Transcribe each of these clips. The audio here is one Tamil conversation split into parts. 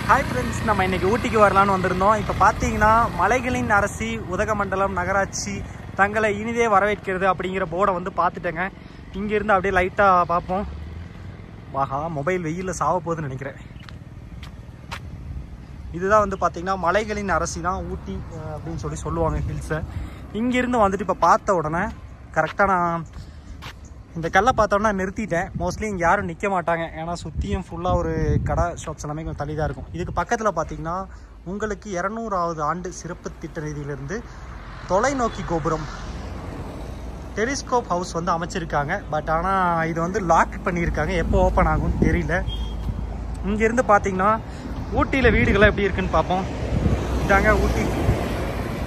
ஹாய் ஃப்ரெண்ட்ஸ், நம்ம இன்னைக்கு ஊட்டிக்கு வரலான்னு வந்திருந்தோம். இப்போ பார்த்தீங்கன்னா மலைகளின் அரசி உதகமண்டலம் நகராட்சி தங்களை இனிதே வரவேற்கிறது அப்படிங்கிற போர்டை வந்து பார்த்துட்டேங்க. இங்கேருந்து அப்படியே லைட்டாக பார்ப்போம். வாஹா, மொபைல் வெயிலில் சாவ போகுதுன்னு நினைக்கிறேன். இதுதான் வந்து பார்த்தீங்கன்னா மலைகளின் அரசி தான் ஊட்டி அப்படின்னு சொல்லுவாங்க ஹில்ஸை. இங்கேருந்து வந்துட்டு இப்போ பார்த்த உடனே கரெக்டாக நான் இந்த கல்லை பார்த்தோன்னா நிறுத்திட்டேன். மோஸ்ட்லி இங்கே யாரும் நிற்க மாட்டாங்க, ஏன்னா சுற்றியும் ஃபுல்லாக ஒரு கடை ஷாப்ஸ் எல்லாமே கொஞ்சம் தள்ளி தான் இருக்கும். இதுக்கு பக்கத்தில் பார்த்தீங்கன்னா உங்களுக்கு 200வது ஆண்டு சிறப்பு திட்ட நிதியிலிருந்து தொலைநோக்கி கோபுரம் டெலிஸ்கோப் ஹவுஸ் வந்து அமைச்சிருக்காங்க. பட் ஆனால் இது வந்து லாக் பண்ணியிருக்காங்க, எப்போ ஓப்பன் ஆகும்னு தெரியல. இங்கேருந்து பார்த்தீங்கன்னா ஊட்டியில் வீடுகள்லாம் எப்படி இருக்குன்னு பார்ப்போம். இதாங்க ஊட்டி.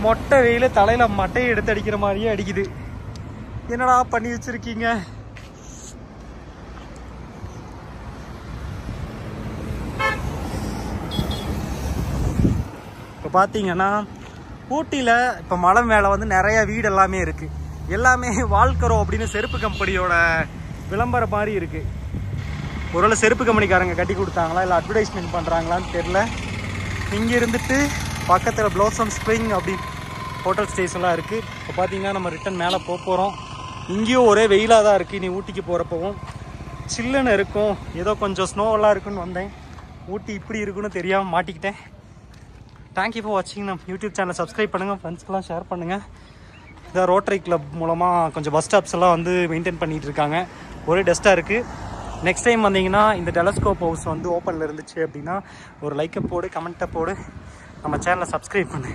மொட்டை வெயில் தலையில் மட்டையை எடுத்து அடிக்கிற மாதிரியே அடிக்குது. என்னடா பண்ணி வச்சிருக்கீங்க? இப்போ பார்த்தீங்கன்னா ஊட்டியில் இப்போ மலை மேலே வந்து நிறைய வீடு எல்லாமே இருக்குது. எல்லாமே வால்கரோ அப்படின்னு செருப்பு கம்பெனியோட விளம்பரம் மாதிரி இருக்குது. ஒருவேளை செருப்பு கம்பெனிக்காரங்க கட்டி கொடுத்தாங்களா இல்லை அட்வர்டைஸ்மெண்ட் பண்ணுறாங்களான்னு தெரில. இங்கே இருந்துட்டு பக்கத்தில் ப்ளோசம் ஸ்ப்ரிங் அப்படி ஹோட்டல் ஸ்டேஸ் எல்லாம் இருக்குது. இப்போ பார்த்தீங்கன்னா நம்ம ரிட்டன் மேலே போகிறோம். இங்கேயும் ஒரே வெயிலாக தான் இருக்குது. நீ ஊட்டிக்கு போகிறப்பவும் சில்லுன்னு இருக்கும். ஏதோ கொஞ்சம் ஸ்னோவெல்லாம் இருக்குன்னு வந்தேன். ஊட்டி இப்படி இருக்குன்னு தெரியாமல் மாட்டிக்கிட்டேன். தேங்க்யூ ஃபார் வாட்சிங். நம்ம யூடியூப் சேனலை சப்ஸ்கிரைப் பண்ணுங்கள், ஃப்ரெண்ட்ஸ்க்கெலாம் ஷேர் பண்ணுங்கள். இதான் ரோட்டரி கிளப் மூலமாக கொஞ்சம் பஸ் ஸ்டாப்ஸ் எல்லாம் வந்து மெயின்டைன் பண்ணிகிட்டு இருக்காங்க. ஒரே டஸ்ட்டாக இருக்குது. நெக்ஸ்ட் டைம் வந்தீங்கன்னா இந்த டெலஸ்கோப் ஹவுஸ் வந்து ஓப்பனில் இருந்துச்சு அப்படின்னா ஒரு லைக்கை போடு, கமெண்ட்டை போடு, நம்ம சேனலை சப்ஸ்கிரைப் பண்ணு.